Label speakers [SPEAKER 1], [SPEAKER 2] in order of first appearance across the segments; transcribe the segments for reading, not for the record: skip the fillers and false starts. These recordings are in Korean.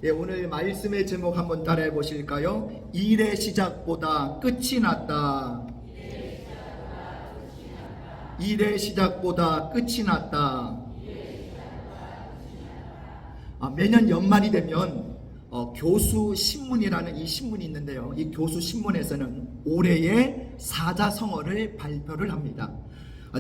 [SPEAKER 1] 오늘 말씀의 제목 한번 따라해 보실까요? 일의 시작보다 끝이 낫다. 일의 시작보다 끝이 낫다. 매년 연말이 되면 교수 신문이라는 이 신문이 있는데요. 이 교수 신문에서는 올해의 사자성어를 발표를 합니다.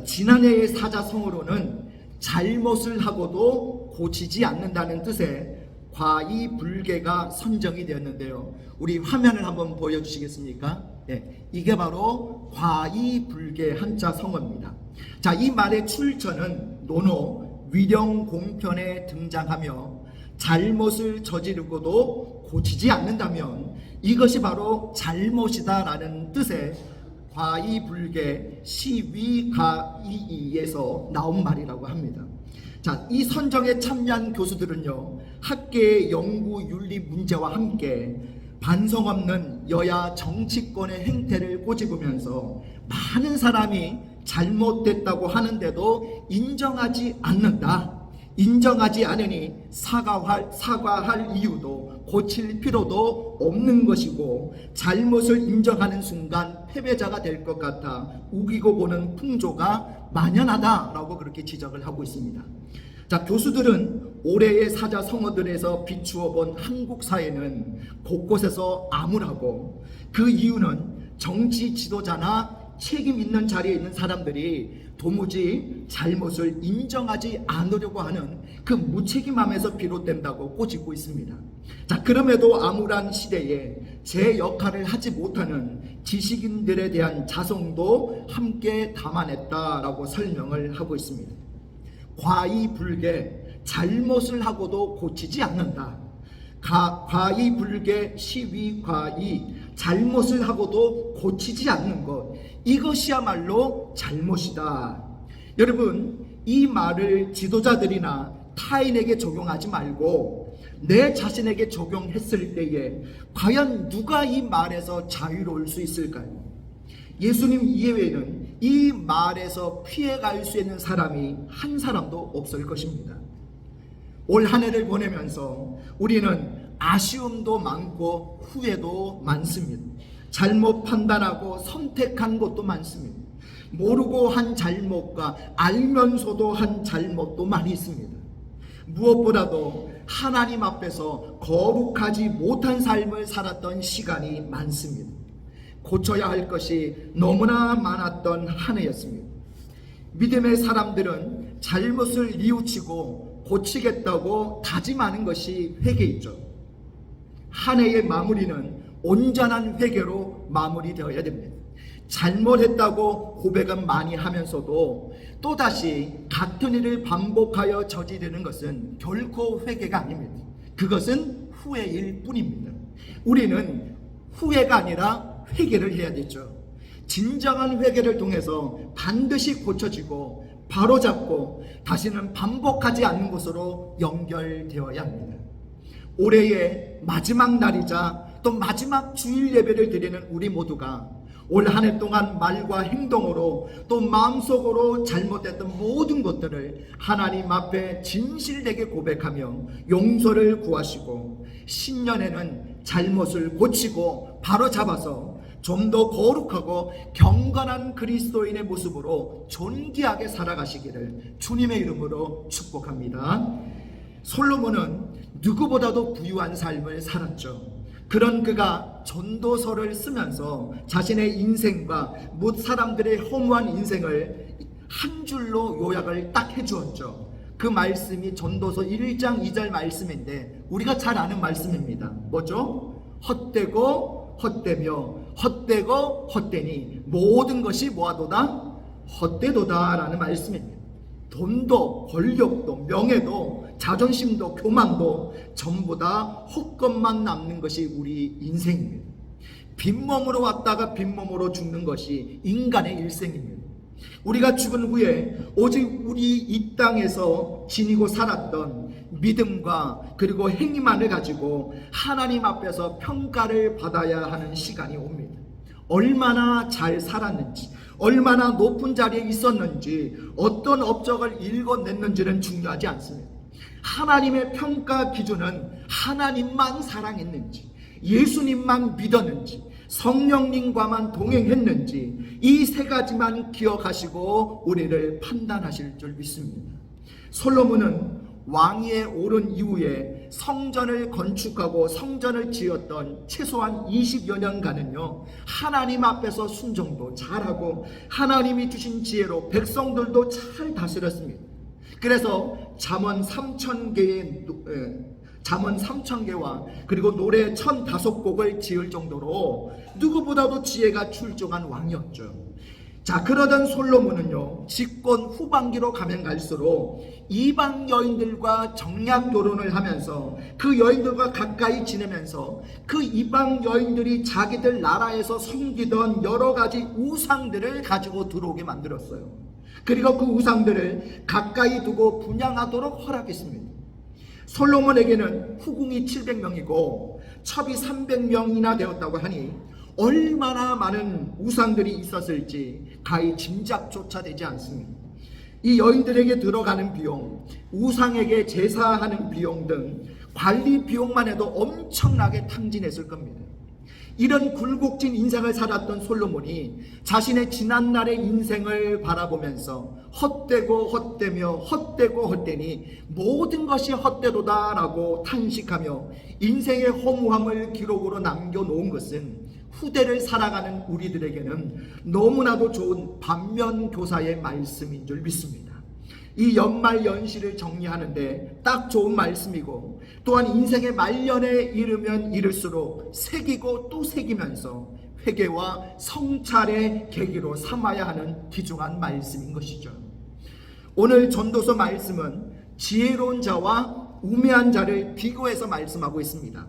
[SPEAKER 1] 지난해의 사자성어로는 잘못을 하고도 고치지 않는다는 뜻의 과이불개가 선정이 되었는데요. 우리 화면을 한번 보여주시겠습니까? 이게 바로 과이불개 한자 성어입니다. 자, 이 말의 출처는 논어 위령공편에 등장하며 잘못을 저지르고도 고치지 않는다면 이것이 바로 잘못이다라는 뜻의 과이불개 시위가이에서 나온 말이라고 합니다. 자, 이 선정에 참여한 교수들은요, 학계의 연구 윤리 문제와 함께 반성 없는 여야 정치권의 행태를 꼬집으면서 많은 사람이 잘못됐다고 하는데도 인정하지 않는다. 인정하지 않으니 사과할 이유도 고칠 필요도 없는 것이고, 잘못을 인정하는 순간 패배자가 될 것 같아 우기고 보는 풍조가 만연하다라고 그렇게 지적을 하고 있습니다. 자, 교수들은 올해의 사자성어들에서 비추어 본 한국 사회는 곳곳에서 암울하고, 그 이유는 정치 지도자나 책임 있는 자리에 있는 사람들이 도무지 잘못을 인정하지 않으려고 하는 그 무책임함에서 비롯된다고 꼬집고 있습니다. 자, 그럼에도 암울한 시대에 제 역할을 하지 못하는 지식인들에 대한 자성도 함께 담아냈다라고 설명을 하고 있습니다. 과이불개, 잘못을 하고도 고치지 않는다. 과이불개 시위과이, 잘못을 하고도 고치지 않는 것, 이것이야말로 잘못이다. 여러분, 이 말을 지도자들이나 타인에게 적용하지 말고 내 자신에게 적용했을 때에 과연 누가 이 말에서 자유로울 수 있을까요? 예수님 이외에는 이 말에서 피해갈 수 있는 사람이 한 사람도 없을 것입니다. 올 한 해를 보내면서 우리는 아쉬움도 많고 후회도 많습니다. 잘못 판단하고 선택한 것도 많습니다. 모르고 한 잘못과 알면서도 한 잘못도 많이 있습니다. 무엇보다도 하나님 앞에서 거룩하지 못한 삶을 살았던 시간이 많습니다. 고쳐야 할 것이 너무나 많았던 한 해였습니다. 믿음의 사람들은 잘못을 뉘우치고 고치겠다고 다짐하는 것이 회개이죠. 한 해의 마무리는 온전한 회개로 마무리되어야 됩니다. 잘못했다고 고백은 많이 하면서도 또다시 같은 일을 반복하여 저지르는 것은 결코 회개가 아닙니다. 그것은 후회일 뿐입니다. 우리는 후회가 아니라 회개를 해야 되죠. 진정한 회개를 통해서 반드시 고쳐지고 바로잡고 다시는 반복하지 않는 것으로 연결되어야 합니다. 올해의 마지막 날이자 또 마지막 주일 예배를 드리는 우리 모두가 올 한 해 동안 말과 행동으로 또 마음속으로 잘못했던 모든 것들을 하나님 앞에 진실되게 고백하며 용서를 구하시고, 신년에는 잘못을 고치고 바로잡아서 좀 더 거룩하고 경건한 그리스도인의 모습으로 존귀하게 살아가시기를 주님의 이름으로 축복합니다. 솔로몬은 누구보다도 부유한 삶을 살았죠. 그런 그가 전도서를 쓰면서 자신의 인생과 못 사람들의 허무한 인생을 한 줄로 요약을 딱 해주었죠. 그 말씀이 전도서 1장 2절 말씀인데 우리가 잘 아는 말씀입니다. 뭐죠? 헛되고 헛되며 헛되고 헛되니 모든 것이 뭐하도다? 헛되도다 라는 말씀입니다. 돈도 권력도 명예도 자존심도 교만도 전부 다 헛것만 남는 것이 우리 인생입니다. 빈몸으로 왔다가 빈몸으로 죽는 것이 인간의 일생입니다. 우리가 죽은 후에 오직 우리 이 땅에서 지니고 살았던 믿음과 그리고 행위만을 가지고 하나님 앞에서 평가를 받아야 하는 시간이 옵니다. 얼마나 잘 살았는지, 얼마나 높은 자리에 있었는지, 어떤 업적을 일궈냈는지는 중요하지 않습니다. 하나님의 평가 기준은 하나님만 사랑했는지, 예수님만 믿었는지, 성령님과만 동행했는지, 이 세 가지만 기억하시고 우리를 판단하실 줄 믿습니다. 솔로몬은 왕위에 오른 이후에 성전을 건축하고 성전을 지었던 최소한 20여 년간은요, 하나님 앞에서 순종도 잘하고 하나님이 주신 지혜로 백성들도 잘 다스렸습니다. 그래서 잠언 3,000개와 그리고 노래 1,005곡을 지을 정도로 누구보다도 지혜가 출중한 왕이었죠. 자, 그러던 솔로몬은요, 집권 후반기로 가면 갈수록 이방 여인들과 정략 결혼을 하면서 그 여인들과 가까이 지내면서 그 이방 여인들이 자기들 나라에서 섬기던 여러 가지 우상들을 가지고 들어오게 만들었어요. 그리고 그 우상들을 가까이 두고 분양하도록 허락했습니다. 솔로몬에게는 후궁이 700명이고 첩이 300명이나 되었다고 하니 얼마나 많은 우상들이 있었을지 가히 짐작조차 되지 않습니다. 이 여인들에게 들어가는 비용, 우상에게 제사하는 비용 등 관리 비용만 해도 엄청나게 탕진했을 겁니다. 이런 굴곡진 인생을 살았던 솔로몬이 자신의 지난날의 인생을 바라보면서 헛되고 헛되며 헛되고 헛되니 모든 것이 헛되도다라고 탄식하며 인생의 허무함을 기록으로 남겨놓은 것은 후대를 살아가는 우리들에게는 너무나도 좋은 반면교사의 말씀인 줄 믿습니다. 이 연말 연시를 정리하는데 딱 좋은 말씀이고, 또한 인생의 말년에 이르면 이를수록 새기고 또 새기면서 회개와 성찰의 계기로 삼아야 하는 귀중한 말씀인 것이죠. 오늘 전도서 말씀은 지혜로운 자와 우매한 자를 비교해서 말씀하고 있습니다.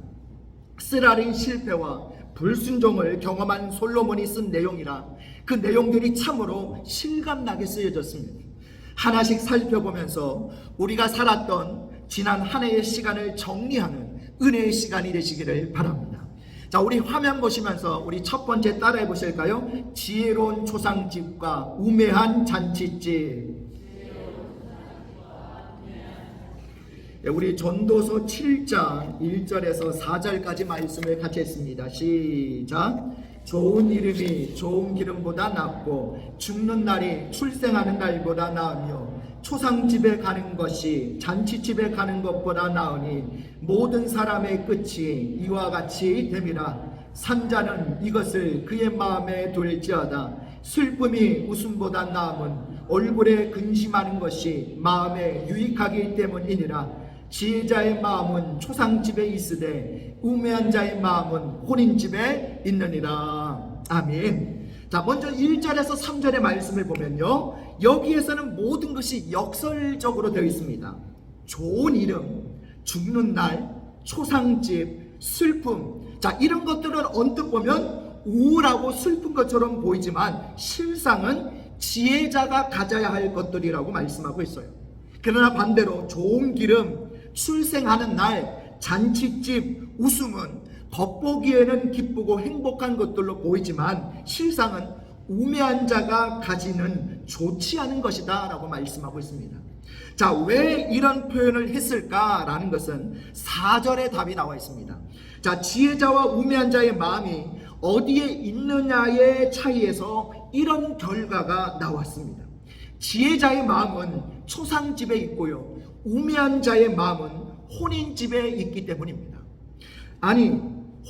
[SPEAKER 1] 쓰라린 실패와 불순종을 경험한 솔로몬이 쓴 내용이라 그 내용들이 참으로 실감나게 쓰여졌습니다. 하나씩 살펴보면서 우리가 살았던 지난 한 해의 시간을 정리하는 은혜의 시간이 되시기를 바랍니다. 자, 우리 화면 보시면서 우리 첫 번째 따라해 보실까요? 지혜로운 초상집과 우매한 잔치집. 우리 전도서 7장 1절에서 4절까지 말씀을 같이 했습니다. 시작. 좋은 이름이 좋은 기름보다 낫고 죽는 날이 출생하는 날보다 나으며 초상집에 가는 것이 잔치집에 가는 것보다 나으니 모든 사람의 끝이 이와 같이 됨이라. 산자는 이것을 그의 마음에 둘지어다. 슬픔이 웃음보다 나음은 얼굴에 근심하는 것이 마음에 유익하기 때문이니라. 지혜자의 마음은 초상집에 있으되 우매한 자의 마음은 혼인집에 있느니라. 아멘. 자, 먼저 1절에서 3절의 말씀을 보면요, 여기에서는 모든 것이 역설적으로 되어 있습니다. 좋은 이름, 죽는 날, 초상집, 슬픔. 자, 이런 것들은 언뜻 보면 우울하고 슬픈 것처럼 보이지만 실상은 지혜자가 가져야 할 것들이라고 말씀하고 있어요. 그러나 반대로 좋은 기름, 출생하는 날, 잔치집, 웃음은 겉보기에는 기쁘고 행복한 것들로 보이지만 실상은 우매한 자가 가지는 좋지 않은 것이다 라고 말씀하고 있습니다. 자, 왜 이런 표현을 했을까라는 것은 4절에 답이 나와 있습니다. 자, 지혜자와 우매한 자의 마음이 어디에 있느냐의 차이에서 이런 결과가 나왔습니다. 지혜자의 마음은 초상집에 있고요, 우매한 자의 마음은 혼인집에 있기 때문입니다. 아니,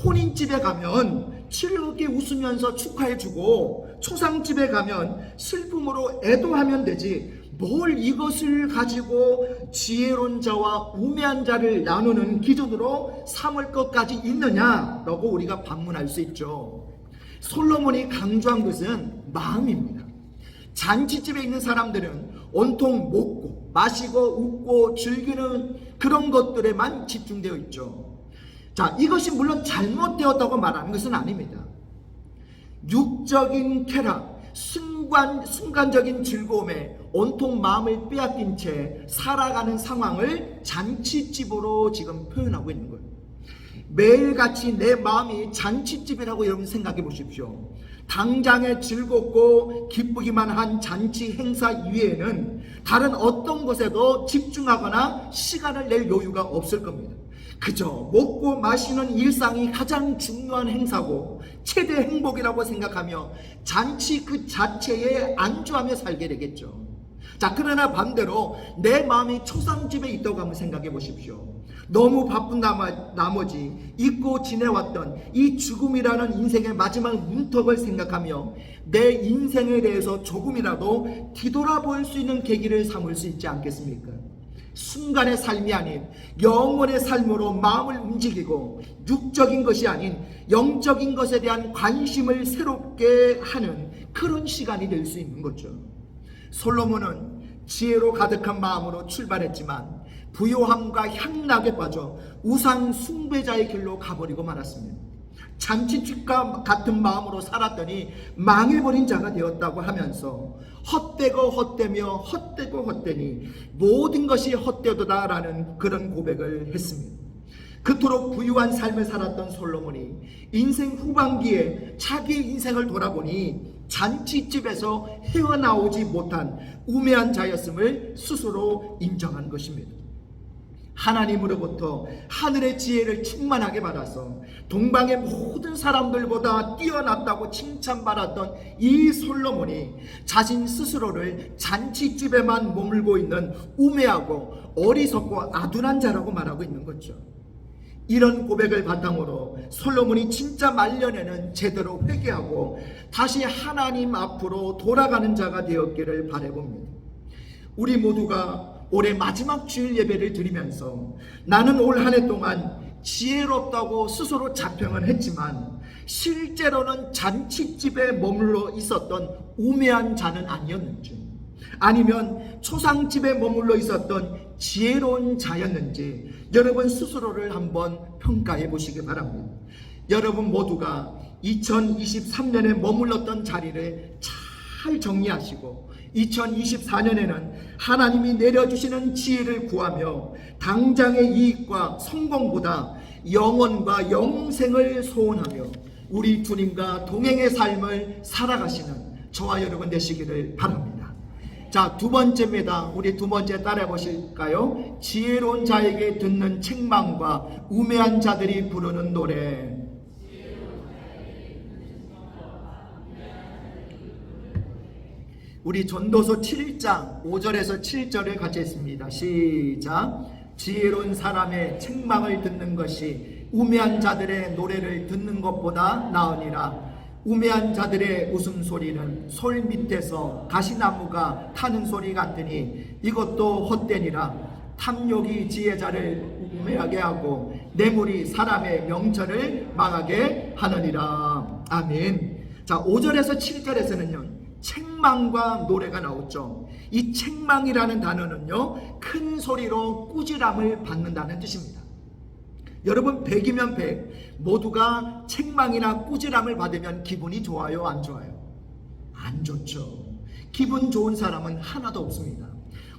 [SPEAKER 1] 혼인집에 가면 즐겁게 웃으면서 축하해주고 초상집에 가면 슬픔으로 애도하면 되지 뭘 이것을 가지고 지혜로운 자와 우매한 자를 나누는 기준으로 삼을 것까지 있느냐라고 우리가 반문할 수 있죠. 솔로몬이 강조한 것은 마음입니다. 잔치집에 있는 사람들은 온통 먹고 마시고 웃고 즐기는 그런 것들에만 집중되어 있죠. 자, 이것이 물론 잘못되었다고 말하는 것은 아닙니다. 육적인 쾌락, 순간적인 즐거움에 온통 마음을 빼앗긴 채 살아가는 상황을 잔치집으로 지금 표현하고 있는 거예요. 매일같이 내 마음이 잔치집이라고 여러분 생각해 보십시오. 당장에 즐겁고 기쁘기만 한 잔치 행사 이외에는 다른 어떤 것에도 집중하거나 시간을 낼 여유가 없을 겁니다. 그저 먹고 마시는 일상이 가장 중요한 행사고 최대 행복이라고 생각하며 잔치 그 자체에 안주하며 살게 되겠죠. 자, 그러나 반대로 내 마음이 초상집에 있다고 한번 생각해 보십시오. 너무 바쁜 나머지 잊고 지내왔던 이 죽음이라는 인생의 마지막 문턱을 생각하며 내 인생에 대해서 조금이라도 뒤돌아볼 수 있는 계기를 삼을 수 있지 않겠습니까? 순간의 삶이 아닌 영원의 삶으로 마음을 움직이고 육적인 것이 아닌 영적인 것에 대한 관심을 새롭게 하는 그런 시간이 될 수 있는 거죠. 솔로몬은 지혜로 가득한 마음으로 출발했지만 부요함과 향락에 빠져 우상 숭배자의 길로 가버리고 말았습니다. 잔치집과 같은 마음으로 살았더니 망해버린 자가 되었다고 하면서 헛되고 헛되며 헛되고 헛되니 모든 것이 헛되도다라는 그런 고백을 했습니다. 그토록 부유한 삶을 살았던 솔로몬이 인생 후반기에 자기의 인생을 돌아보니 잔치집에서 헤어나오지 못한 우매한 자였음을 스스로 인정한 것입니다. 하나님으로부터 하늘의 지혜를 충만하게 받아서 동방의 모든 사람들보다 뛰어났다고 칭찬받았던 이 솔로몬이 자신 스스로를 잔치집에만 머물고 있는 우매하고 어리석고 아둔한 자라고 말하고 있는 거죠. 이런 고백을 바탕으로 솔로몬이 진짜 말년에는 제대로 회개하고 다시 하나님 앞으로 돌아가는 자가 되었기를 바라봅니다. 우리 모두가 올해 마지막 주일 예배를 드리면서 나는 올 한 해 동안 지혜롭다고 스스로 자평은 했지만 실제로는 잔치집에 머물러 있었던 우매한 자는 아니었는지, 아니면 초상집에 머물러 있었던 지혜로운 자였는지 여러분 스스로를 한번 평가해 보시기 바랍니다. 여러분 모두가 2023년에 머물렀던 자리를 잘 정리하시고 2024년에는 하나님이 내려주시는 지혜를 구하며 당장의 이익과 성공보다 영원과 영생을 소원하며 우리 주님과 동행의 삶을 살아가시는 저와 여러분 되시기를 바랍니다. 자, 두 번째입니다. 우리 두 번째 따라해 보실까요? 지혜로운 자에게 듣는 책망과 우매한 자들이 부르는 노래. 우리 전도서 7장 5절에서 7절을 같이 했습니다. 시작. 지혜로운 사람의 책망을 듣는 것이 우매한 자들의 노래를 듣는 것보다 나으니라. 우매한 자들의 웃음소리는 솔 밑에서 가시나무가 타는 소리 같으니 이것도 헛되니라. 탐욕이 지혜자를 우매하게 하고 뇌물이 사람의 명철을 망하게 하느니라. 아멘. 자, 5절에서 7절에서는요 책망과 노래가 나오죠. 이 책망이라는 단어는요 큰 소리로 꾸지람을 받는다는 뜻입니다. 여러분 100이면 100 모두가 책망이나 꾸지람을 받으면 기분이 좋아요, 안 좋아요? 안 좋죠. 기분 좋은 사람은 하나도 없습니다.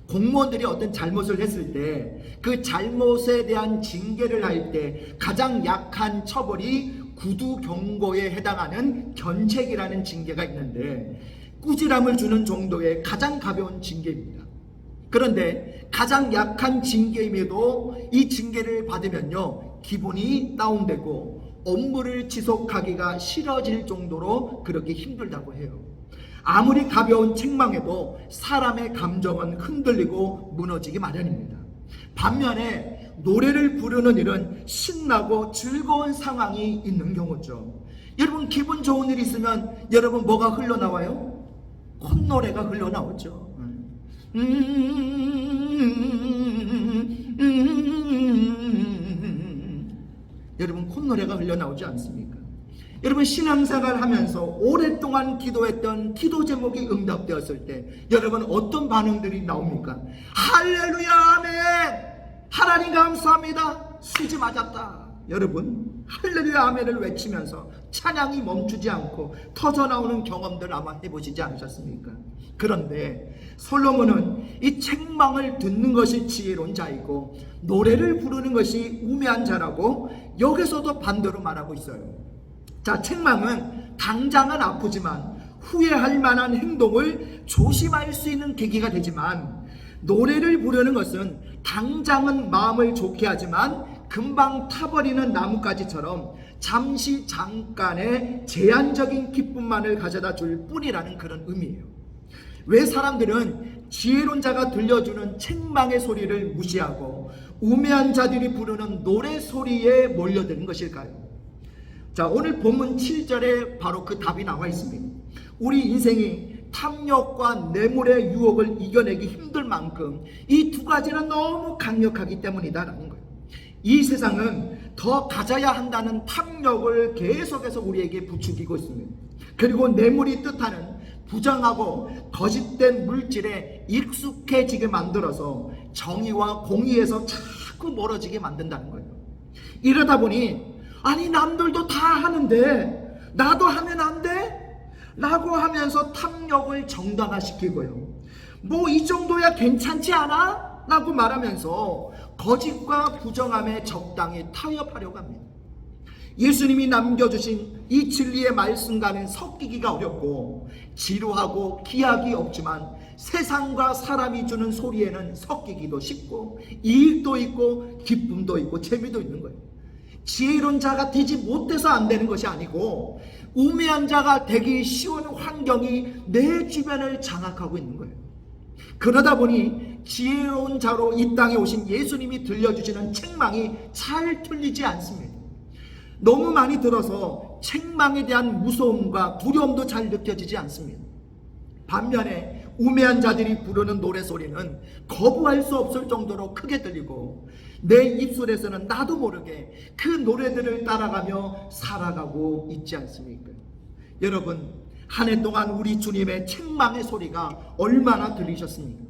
[SPEAKER 1] 공무원들이 어떤 잘못을 했을 때 그 잘못에 대한 징계를 할 때 가장 약한 처벌이 구두 경고에 해당하는 견책이라는 징계가 있는데 꾸지람을 주는 정도의 가장 가벼운 징계입니다. 그런데 가장 약한 징계임에도 이 징계를 받으면요 기분이 다운되고 업무를 지속하기가 싫어질 정도로 그렇게 힘들다고 해요. 아무리 가벼운 책망에도 사람의 감정은 흔들리고 무너지기 마련입니다. 반면에 노래를 부르는 일은 신나고 즐거운 상황이 있는 경우죠. 여러분 기분 좋은 일이 있으면 여러분 뭐가 흘러나와요? 콧노래가 흘러나오죠. 여러분 콧노래가 흘러나오지 않습니까? 여러분 신앙생활 하면서 오랫동안 기도했던 기도 제목이 응답되었을 때 여러분 어떤 반응들이 나옵니까? 할렐루야 아멘, 하나님 감사합니다, 수지 맞았다. 여러분 할렐루야 아멘을 외치면서 찬양이 멈추지 않고 터져나오는 경험들 아마 해보시지 않으셨습니까? 그런데 솔로몬은 이 책망을 듣는 것이 지혜로운 자이고 노래를 부르는 것이 우매한 자라고 여기서도 반대로 말하고 있어요. 자, 책망은 당장은 아프지만 후회할 만한 행동을 조심할 수 있는 계기가 되지만, 노래를 부르는 것은 당장은 마음을 좋게 하지만 금방 타버리는 나뭇가지처럼 잠시 잠깐의 제한적인 기쁨만을 가져다 줄 뿐이라는 그런 의미예요. 왜 사람들은 지혜로운 자가 들려주는 책망의 소리를 무시하고 우매한 자들이 부르는 노래 소리에 몰려드는 것일까요? 자, 오늘 본문 7절에 바로 그 답이 나와 있습니다. 우리 인생이 탐욕과 뇌물의 유혹을 이겨내기 힘들 만큼 이 두 가지는 너무 강력하기 때문이다라는 거예요. 이 세상은 더 가져야 한다는 탐욕을 계속해서 우리에게 부추기고 있습니다. 그리고 뇌물이 뜻하는 부정하고 거짓된 물질에 익숙해지게 만들어서 정의와 공의에서 자꾸 멀어지게 만든다는 거예요. 이러다 보니 아니 남들도 다 하는데 나도 하면 안 돼? 라고 하면서 탐욕을 정당화시키고요. 뭐 이 정도야 괜찮지 않아? 라고 말하면서 거짓과 부정함에 적당히 타협하려고 합니다. 예수님이 남겨주신 이 진리의 말씀과는 섞이기가 어렵고 지루하고 기약이 없지만 세상과 사람이 주는 소리에는 섞이기도 쉽고 이익도 있고 기쁨도 있고 재미도 있는 거예요. 지혜로운 자가 되지 못해서 안 되는 것이 아니고 우매한 자가 되기 쉬운 환경이 내 주변을 장악하고 있는 거예요. 그러다 보니 지혜로운 자로 이 땅에 오신 예수님이 들려주시는 책망이 잘 틀리지 않습니다. 너무 많이 들어서 책망에 대한 무서움과 두려움도 잘 느껴지지 않습니다. 반면에 우매한 자들이 부르는 노래소리는 거부할 수 없을 정도로 크게 들리고 내 입술에서는 나도 모르게 그 노래들을 따라가며 살아가고 있지 않습니까? 여러분, 한 해 동안 우리 주님의 책망의 소리가 얼마나 들리셨습니까?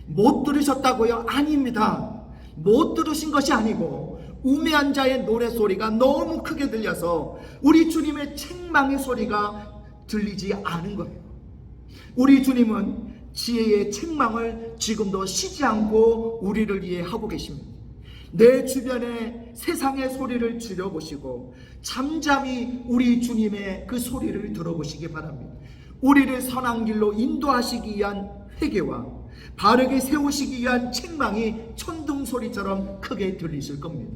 [SPEAKER 1] 못 들으셨다고요? 아닙니다. 못 들으신 것이 아니고 우매한 자의 노래소리가 너무 크게 들려서 우리 주님의 책망의 소리가 들리지 않은 거예요. 우리 주님은 지혜의 책망을 지금도 쉬지 않고 우리를 위해 하고 계십니다. 내 주변에 세상의 소리를 줄여보시고 잠잠히 우리 주님의 그 소리를 들어보시기 바랍니다. 우리를 선한 길로 인도하시기 위한 회개와 바르게 세우시기 위한 책망이 천둥소리처럼 크게 들리실 겁니다.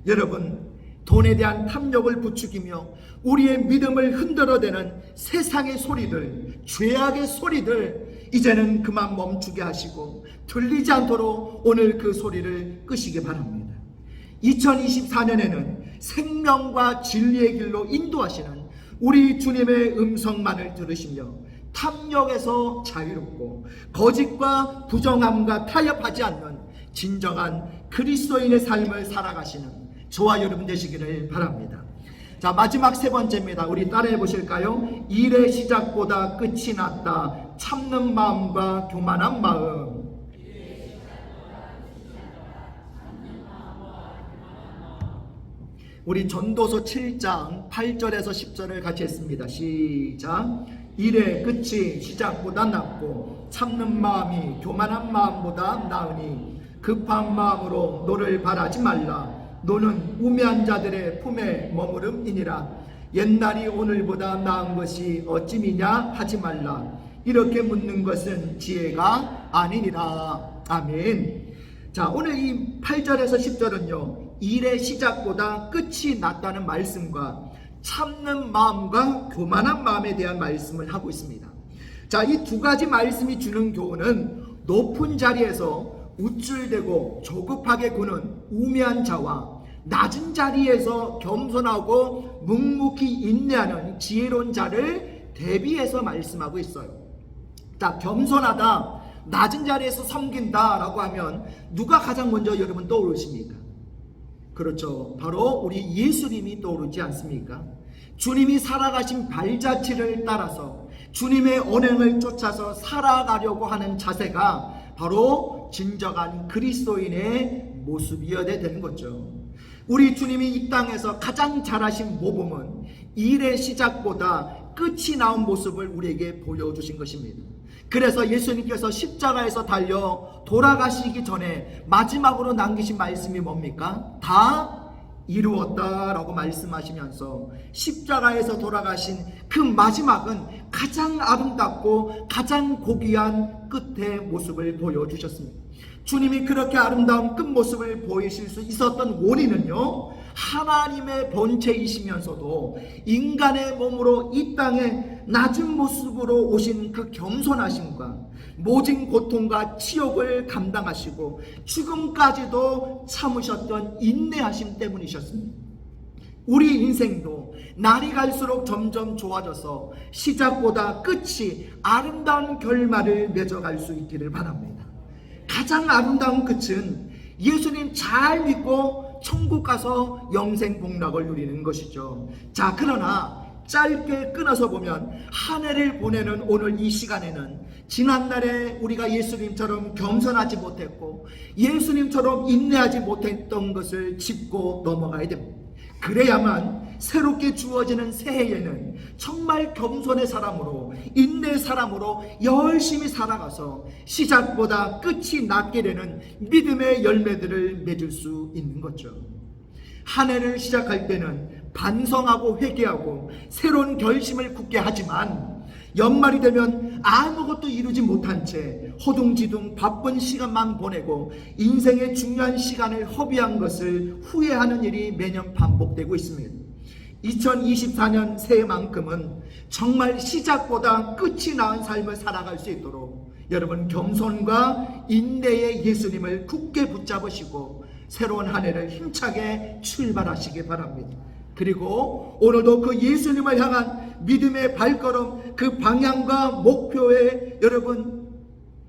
[SPEAKER 1] 여러분, 돈에 대한 탐욕을 부추기며 우리의 믿음을 흔들어대는 세상의 소리들, 죄악의 소리들 이제는 그만 멈추게 하시고 들리지 않도록 오늘 그 소리를 끄시기 바랍니다. 2024년에는 생명과 진리의 길로 인도하시는 우리 주님의 음성만을 들으시며 탐욕에서 자유롭고 거짓과 부정함과 타협하지 않는 진정한 그리스도인의 삶을 살아가시는 저와 여러분 되시기를 바랍니다. 자, 마지막 세 번째입니다. 우리 따라해 보실까요? 일의 시작보다 끝이 낫다. 참는 마음과 교만한 마음. 우리 전도서 7장 8절에서 10절을 같이 했습니다. 시작. 일의 끝이 시작보다 낫고 참는 마음이 교만한 마음보다 나으니 급한 마음으로 너를 바라지 말라. 너는 우매한 자들의 품에 머무름이니라. 옛날이 오늘보다 나은 것이 어찌미냐 하지 말라. 이렇게 묻는 것은 지혜가 아니니라. 아멘. 자, 오늘 이 8절에서 10절은요 일의 시작보다 끝이 낫다는 말씀과 참는 마음과 교만한 마음에 대한 말씀을 하고 있습니다. 자, 이 두 가지 말씀이 주는 교훈은 높은 자리에서 우쭐대고 조급하게 구는 우매한 자와 낮은 자리에서 겸손하고 묵묵히 인내하는 지혜로운 자를 대비해서 말씀하고 있어요. 자, 겸손하다, 낮은 자리에서 섬긴다 라고 하면 누가 가장 먼저 여러분 떠오르십니까? 그렇죠, 바로 우리 예수님이 떠오르지 않습니까? 주님이 살아가신 발자취를 따라서 주님의 언행을 쫓아서 살아가려고 하는 자세가 바로 진정한 그리스도인의 모습이어야 되는 거죠. 우리 주님이 이 땅에서 가장 잘하신 모범은 일의 시작보다 끝이 나온 모습을 우리에게 보여주신 것입니다. 그래서 예수님께서 십자가에서 달려 돌아가시기 전에 마지막으로 남기신 말씀이 뭡니까? 다 이루었다라고 말씀하시면서 십자가에서 돌아가신 그 마지막은 가장 아름답고 가장 고귀한 끝의 모습을 보여주셨습니다. 주님이 그렇게 아름다운 끝모습을 보이실 수 있었던 원인은요, 하나님의 본체이시면서도 인간의 몸으로 이 땅에 낮은 모습으로 오신 그 겸손하심과 모진 고통과 치욕을 감당하시고 죽음까지도 참으셨던 인내하심 때문이셨습니다. 우리 인생도 날이 갈수록 점점 좋아져서 시작보다 끝이 아름다운 결말을 맺어갈 수 있기를 바랍니다. 가장 아름다운 끝은 예수님 잘 믿고 천국 가서 영생 복락을 누리는 것이죠. 자, 그러나 짧게 끊어서 보면 한 해를 보내는 오늘 이 시간에는 지난날에 우리가 예수님처럼 겸손하지 못했고 예수님처럼 인내하지 못했던 것을 짚고 넘어가야 됩니다. 그래야만 새롭게 주어지는 새해에는 정말 겸손의 사람으로 인내의 사람으로 열심히 살아가서 시작보다 끝이 낫게 되는 믿음의 열매들을 맺을 수 있는 거죠. 한 해를 시작할 때는 반성하고 회개하고 새로운 결심을 굳게 하지만 연말이 되면 아무것도 이루지 못한 채 허둥지둥 바쁜 시간만 보내고 인생의 중요한 시간을 허비한 것을 후회하는 일이 매년 반복되고 있습니다. 2024년 새해만큼은 정말 시작보다 끝이 나은 삶을 살아갈 수 있도록 여러분 겸손과 인내의 예수님을 굳게 붙잡으시고 새로운 한 해를 힘차게 출발하시기 바랍니다. 그리고 오늘도 그 예수님을 향한 믿음의 발걸음, 그 방향과 목표에 여러분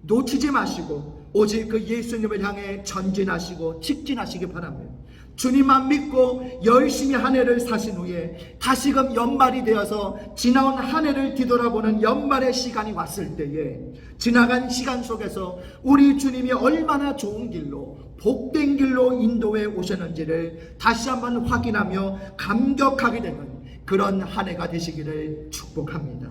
[SPEAKER 1] 놓치지 마시고 오직 그 예수님을 향해 전진하시고 직진하시기 바랍니다. 주님만 믿고 열심히 한 해를 사신 후에 다시금 연말이 되어서 지나온 한 해를 뒤돌아보는 연말의 시간이 왔을 때에 지나간 시간 속에서 우리 주님이 얼마나 좋은 길로 복된 길로 인도해 오셨는지를 다시 한번 확인하며 감격하게 되는 그런 한 해가 되시기를 축복합니다.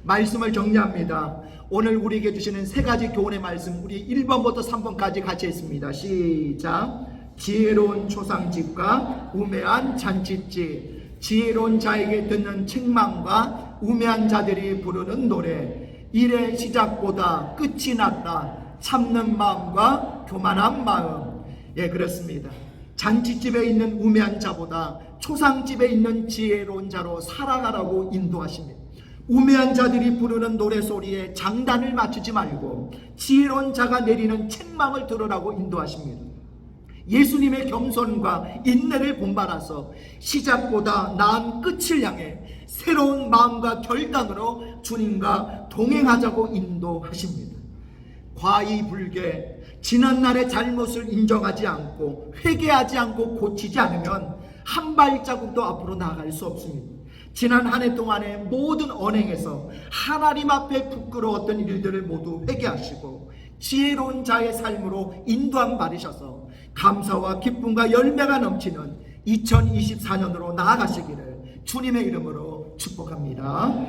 [SPEAKER 1] 말씀을 정리합니다. 오늘 우리에게 주시는 세 가지 교훈의 말씀, 우리 1번부터 3번까지 같이 했습니다. 시작. 지혜로운 초상집과 우매한 잔치집, 지혜로운 자에게 듣는 책망과 우매한 자들이 부르는 노래, 일의 시작보다 끝이 낫다, 참는 마음과 교만한 마음. 예, 그렇습니다. 잔치집에 있는 우매한 자보다 초상집에 있는 지혜로운 자로 살아가라고 인도하십니다. 우매한 자들이 부르는 노래소리에 장단을 맞추지 말고 지혜로운 자가 내리는 책망을 들으라고 인도하십니다. 예수님의 겸손과 인내를 본받아서 시작보다 나은 끝을 향해 새로운 마음과 결단으로 주님과 동행하자고 인도하십니다. 과이불개, 지난날의 잘못을 인정하지 않고 회개하지 않고 고치지 않으면 한 발자국도 앞으로 나아갈 수 없습니다. 지난 한 해 동안의 모든 언행에서 하나님 앞에 부끄러웠던 일들을 모두 회개하시고 지혜로운 자의 삶으로 인도함 받으셔서 감사와 기쁨과 열매가 넘치는 2024년으로 나아가시기를 주님의 이름으로 축복합니다.